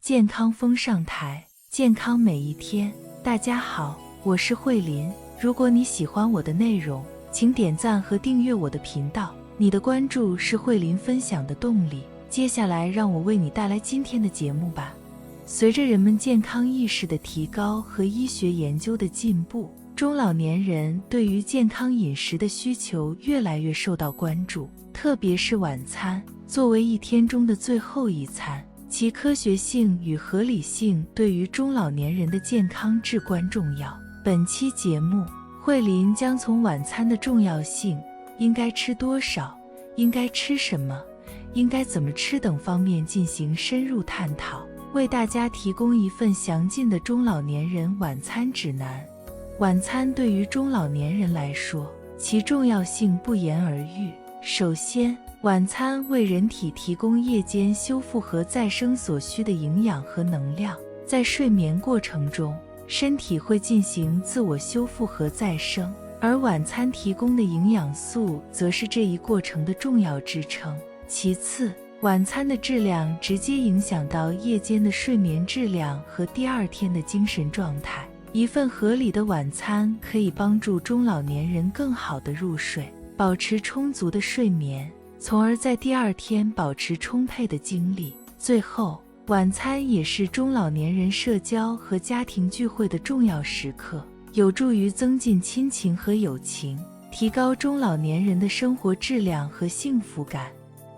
健康风上台，健康每一天。大家好，我是慧琳。如果你喜欢我的内容，请点赞和订阅我的频道。你的关注是慧琳分享的动力。接下来让我为你带来今天的节目吧。随着人们健康意识的提高和医学研究的进步，中老年人对于健康饮食的需求越来越受到关注，特别是晚餐，作为一天中的最后一餐，其科学性与合理性对于中老年人的健康至关重要。本期节目，慧琳将从晚餐的重要性、应该吃多少、应该吃什么、应该怎么吃等方面进行深入探讨，为大家提供一份详尽的中老年人晚餐指南。晚餐对于中老年人来说，其重要性不言而喻。首先，晚餐为人体提供夜间修复和再生所需的营养和能量。在睡眠过程中，身体会进行自我修复和再生，而晚餐提供的营养素则是这一过程的重要支撑。其次，晚餐的质量直接影响到夜间的睡眠质量和第二天的精神状态。一份合理的晚餐可以帮助中老年人更好地入睡，保持充足的睡眠，从而在第二天保持充沛的精力。最后，晚餐也是中老年人社交和家庭聚会的重要时刻，有助于增进亲情和友情，提高中老年人的生活质量和幸福感。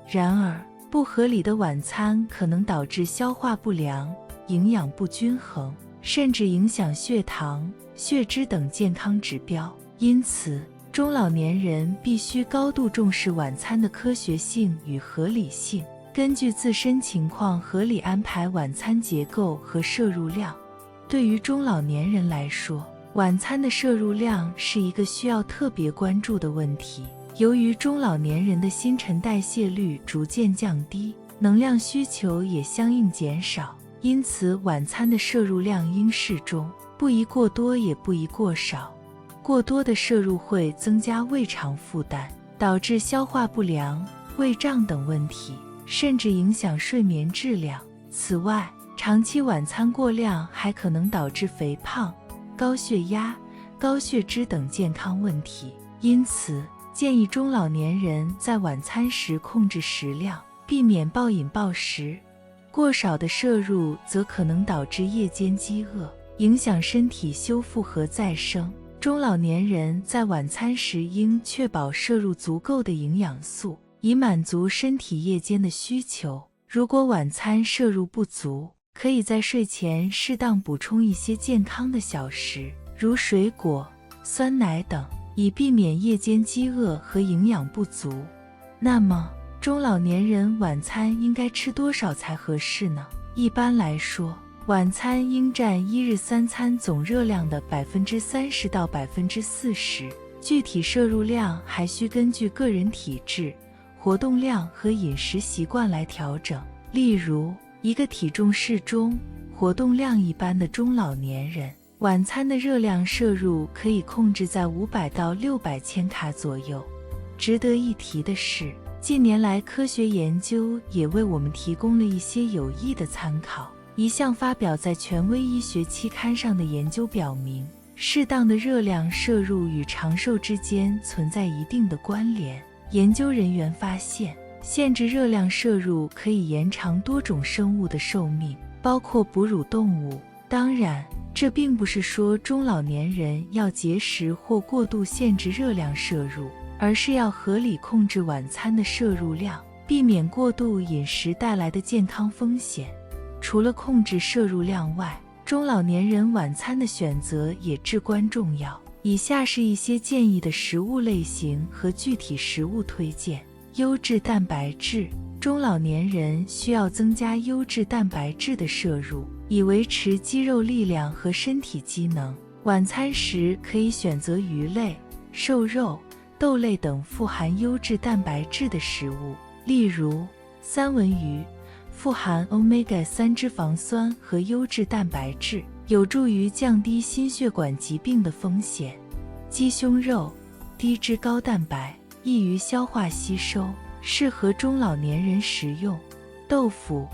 然而，不合理的晚餐可能导致消化不良、营养不均衡，甚至影响血糖、血脂等健康指标。因此，中老年人必须高度重视晚餐的科学性与合理性，根据自身情况合理安排晚餐结构和摄入量。对于中老年人来说，晚餐的摄入量是一个需要特别关注的问题。由于中老年人的新陈代谢率逐渐降低，能量需求也相应减少，因此晚餐的摄入量应适中，不宜过多也不宜过少。过多的摄入会增加胃肠负担，导致消化不良、胃胀等问题，甚至影响睡眠质量。此外，长期晚餐过量还可能导致肥胖、高血压、高血脂等健康问题。因此，建议中老年人在晚餐时控制食量，避免暴饮暴食。过少的摄入则可能导致夜间饥饿，影响身体修复和再生。中老年人在晚餐时应确保摄入足够的营养素，以满足身体夜间的需求。如果晚餐摄入不足，可以在睡前适当补充一些健康的小食，如水果、酸奶等，以避免夜间饥饿和营养不足。那么，中老年人晚餐应该吃多少才合适呢？一般来说，晚餐应占一日三餐总热量的 30% 到 40%， 具体摄入量还需根据个人体质、活动量和饮食习惯来调整。例如，一个体重适中、活动量一般的中老年人，晚餐的热量摄入可以控制在500到600千卡左右。值得一提的是，近年来科学研究也为我们提供了一些有益的参考。一项发表在权威医学期刊上的研究表明，适当的热量摄入与长寿之间存在一定的关联。研究人员发现，限制热量摄入可以延长多种生物的寿命，包括哺乳动物。当然，这并不是说中老年人要节食或过度限制热量摄入，而是要合理控制晚餐的摄入量，避免过度饮食带来的健康风险。除了控制摄入量外，中老年人晚餐的选择也至关重要。以下是一些建议的食物类型和具体食物推荐。优质蛋白质，中老年人需要增加优质蛋白质的摄入，以维持肌肉力量和身体机能。晚餐时可以选择鱼类、瘦肉、豆类等富含优质蛋白质的食物，例如三文鱼，富含 Omega-3 脂肪酸和优质蛋白质，有助于降低心血管疾病的风险。鸡胸肉，低脂高蛋白，易于消化吸收，适合中老年人食用。豆腐，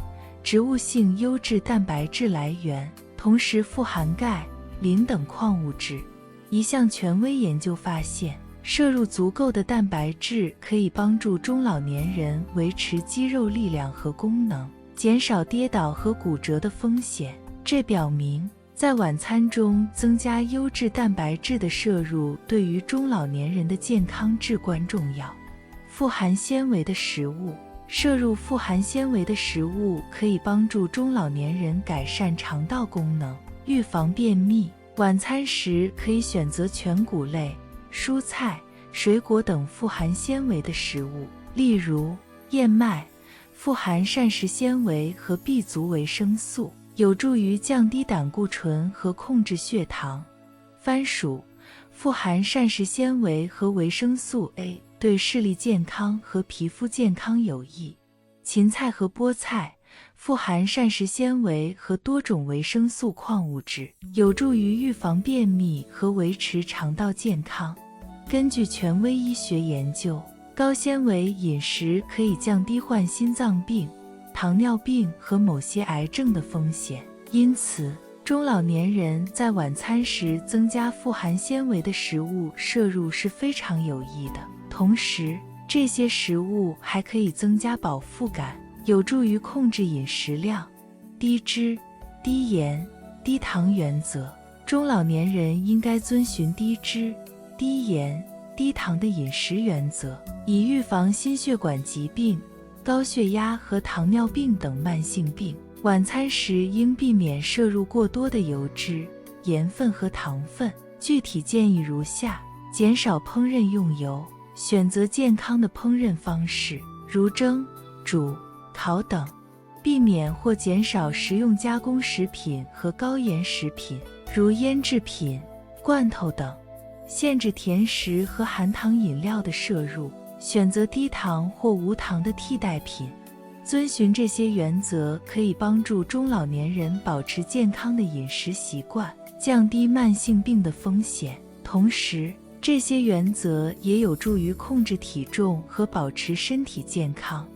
植物性优质蛋白质来源，同时富含钙、磷等矿物质。一项权威研究发现，摄入足够的蛋白质可以帮助中老年人维持肌肉力量和功能，减少跌倒和骨折的风险。这表明，在晚餐中增加优质蛋白质的摄入对于中老年人的健康至关重要。富含纤维的食物，摄入富含纤维的食物可以帮助中老年人改善肠道功能，预防便秘。晚餐时可以选择全谷类、蔬菜、水果等富含纤维的食物，例如燕麦，富含膳食纤维和 B 族维生素，有助于降低胆固醇和控制血糖。番薯，富含膳食纤维和维生素 A， 对视力健康和皮肤健康有益。芹菜和菠菜，富含膳食纤维和多种维生素矿物质，有助于预防便秘和维持肠道健康。根据权威医学研究，高纤维饮食可以降低患心脏病、糖尿病和某些癌症的风险，因此中老年人在晚餐时增加富含纤维的食物摄入是非常有益的。同时，这些食物还可以增加饱腹感，有助于控制饮食量。低脂、低盐、低糖原则，中老年人应该遵循低脂、低盐、低糖的饮食原则，以预防心血管疾病、高血压和糖尿病等慢性病。晚餐时应避免摄入过多的油脂、盐分和糖分。具体建议如下：减少烹饪用油，选择健康的烹饪方式，如蒸、煮、烤等，避免或减少食用加工食品和高盐食品，如腌制品、罐头等。限制甜食和含糖饮料的摄入，选择低糖或无糖的替代品。遵循这些原则可以帮助中老年人保持健康的饮食习惯，降低慢性病的风险。同时，这些原则也有助于控制体重和保持身体健康。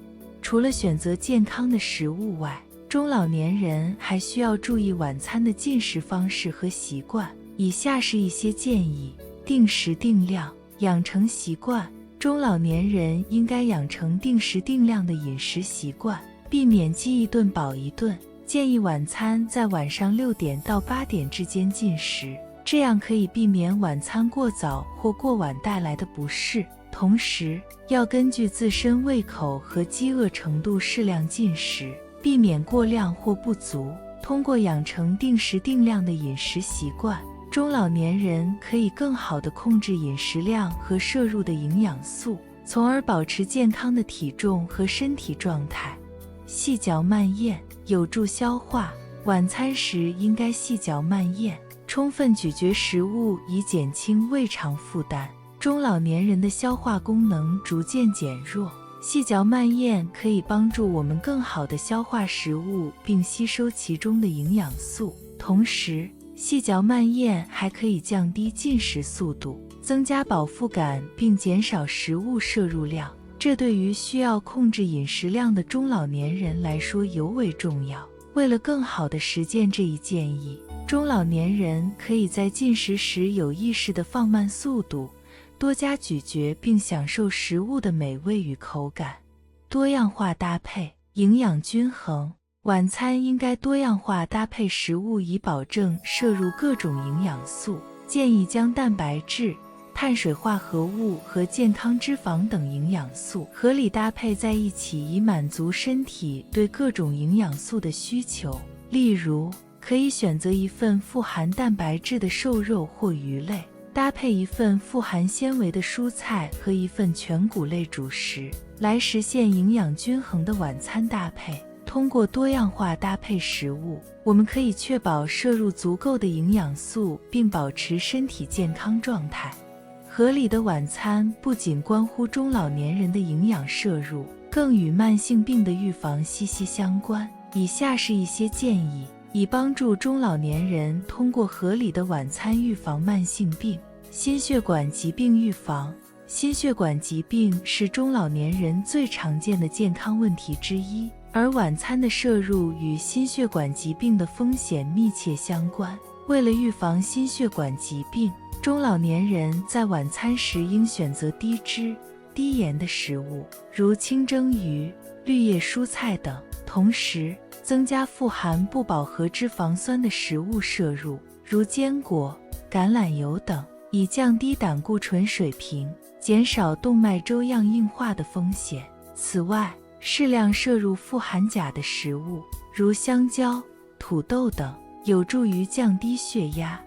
除了选择健康的食物外，中老年人还需要注意晚餐的进食方式和习惯。以下是一些建议：定时定量，养成习惯。中老年人应该养成定时定量的饮食习惯，避免饥一顿饱一顿。建议晚餐在晚上6点到8点之间进食，这样可以避免晚餐过早或过晚带来的不适。同时，要根据自身胃口和饥饿程度适量进食，避免过量或不足。通过养成定时定量的饮食习惯，中老年人可以更好地控制饮食量和摄入的营养素，从而保持健康的体重和身体状态。细嚼慢咽有助消化，晚餐时应该细嚼慢咽，充分咀嚼食物以减轻胃肠负担。中老年人的消化功能逐渐减弱，细嚼慢咽可以帮助我们更好地消化食物并吸收其中的营养素。同时，细嚼慢咽还可以降低进食速度，增加饱腹感并减少食物摄入量，这对于需要控制饮食量的中老年人来说尤为重要。为了更好地实践这一建议，中老年人可以在进食时有意识地放慢速度，多加咀嚼并享受食物的美味与口感。多样化搭配，营养均衡。晚餐应该多样化搭配食物，以保证摄入各种营养素。建议将蛋白质、碳水化合物和健康脂肪等营养素合理搭配在一起，以满足身体对各种营养素的需求。例如，可以选择一份富含蛋白质的瘦肉或鱼类，搭配一份富含纤维的蔬菜和一份全谷类主食，来实现营养均衡的晚餐搭配。通过多样化搭配食物，我们可以确保摄入足够的营养素，并保持身体健康状态。合理的晚餐不仅关乎中老年人的营养摄入，更与慢性病的预防息息相关。以下是一些建议，以帮助中老年人通过合理的晚餐预防慢性病。心血管疾病预防。心血管疾病是中老年人最常见的健康问题之一，而晚餐的摄入与心血管疾病的风险密切相关。为了预防心血管疾病，中老年人在晚餐时应选择低脂、低盐的食物，如清蒸鱼、绿叶蔬菜等，同时增加富含不饱和脂肪酸的食物摄入，如坚果、橄榄油等，以降低胆固醇水平，减少动脉粥样硬化的风险。此外，适量摄入富含钾的食物，如香蕉、土豆等，有助于降低血压。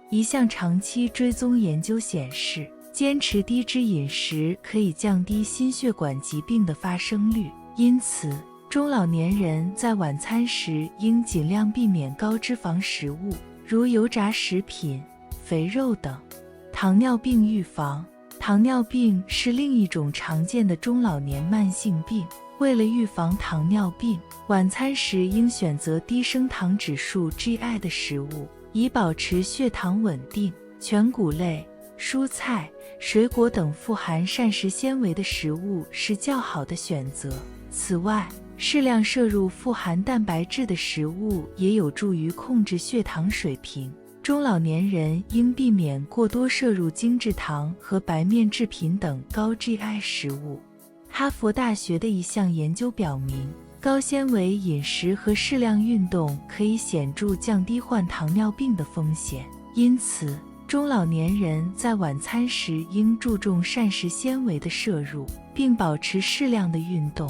一项长期追踪研究显示，坚持低脂饮食可以降低心血管疾病的发生率，因此中老年人在晚餐时应尽量避免高脂肪食物，如油炸食品、肥肉等。糖尿病预防。糖尿病是另一种常见的中老年慢性病。为了预防糖尿病，晚餐时应选择低升糖指数 GI 的食物，以保持血糖稳定。全谷类、蔬菜、水果等富含膳食纤维的食物是较好的选择。此外，适量摄入富含蛋白质的食物也有助于控制血糖水平。中老年人应避免过多摄入精制糖和白面制品等高 GI 食物。哈佛大学的一项研究表明，高纤维饮食和适量运动可以显著降低患糖尿病的风险。因此，中老年人在晚餐时应注重膳食纤维的摄入，并保持适量的运动。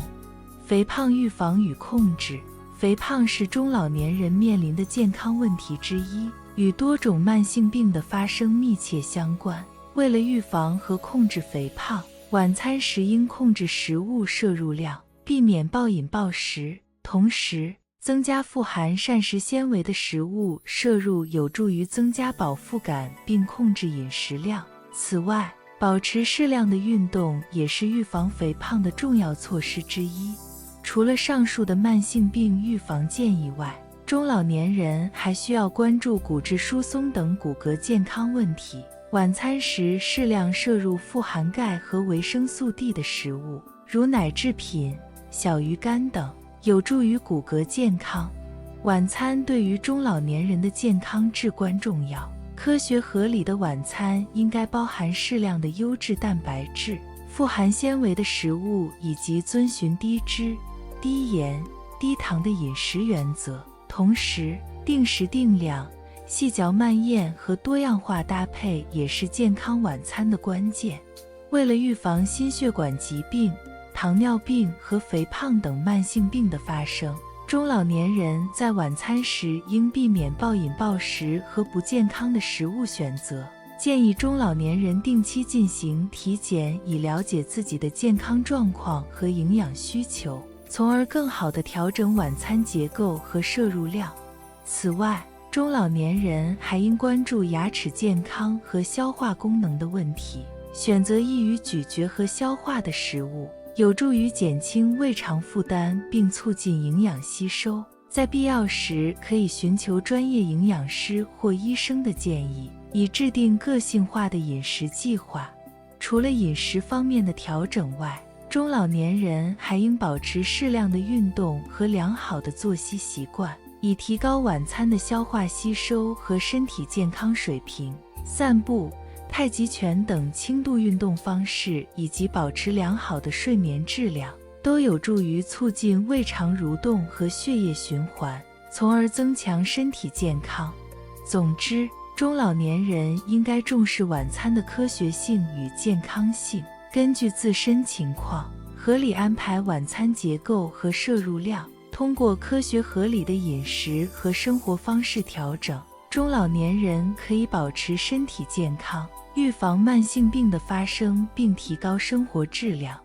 肥胖预防与控制。肥胖是中老年人面临的健康问题之一，与多种慢性病的发生密切相关。为了预防和控制肥胖，晚餐时应控制食物摄入量，避免暴饮暴食，同时增加富含膳食纤维的食物摄入，有助于增加饱腹感并控制饮食量。此外，保持适量的运动也是预防肥胖的重要措施之一。除了上述的慢性病预防建议外，中老年人还需要关注骨质疏松等骨骼健康问题。晚餐时适量摄入富含钙和维生素 D 的食物，如奶制品、小鱼干等，有助于骨骼健康。晚餐对于中老年人的健康至关重要。科学合理的晚餐应该包含适量的优质蛋白质、富含纤维的食物，以及遵循低脂、低盐、低糖的饮食原则。同时，定时定量、细嚼慢咽和多样化搭配也是健康晚餐的关键。为了预防心血管疾病、糖尿病和肥胖等慢性病的发生，中老年人在晚餐时应避免暴饮暴食和不健康的食物选择。建议中老年人定期进行体检，以了解自己的健康状况和营养需求，从而更好地调整晚餐结构和摄入量。此外，中老年人还应关注牙齿健康和消化功能的问题，选择易于咀嚼和消化的食物，有助于减轻胃肠负担并促进营养吸收。在必要时，可以寻求专业营养师或医生的建议，以制定个性化的饮食计划。除了饮食方面的调整外，中老年人还应保持适量的运动和良好的作息习惯，以提高晚餐的消化吸收和身体健康水平。散步、太极拳等轻度运动方式以及保持良好的睡眠质量，都有助于促进胃肠蠕动和血液循环，从而增强身体健康。总之，中老年人应该重视晚餐的科学性与健康性，根据自身情况，合理安排晚餐结构和摄入量。通过科学合理的饮食和生活方式调整，中老年人可以保持身体健康，预防慢性病的发生，并提高生活质量。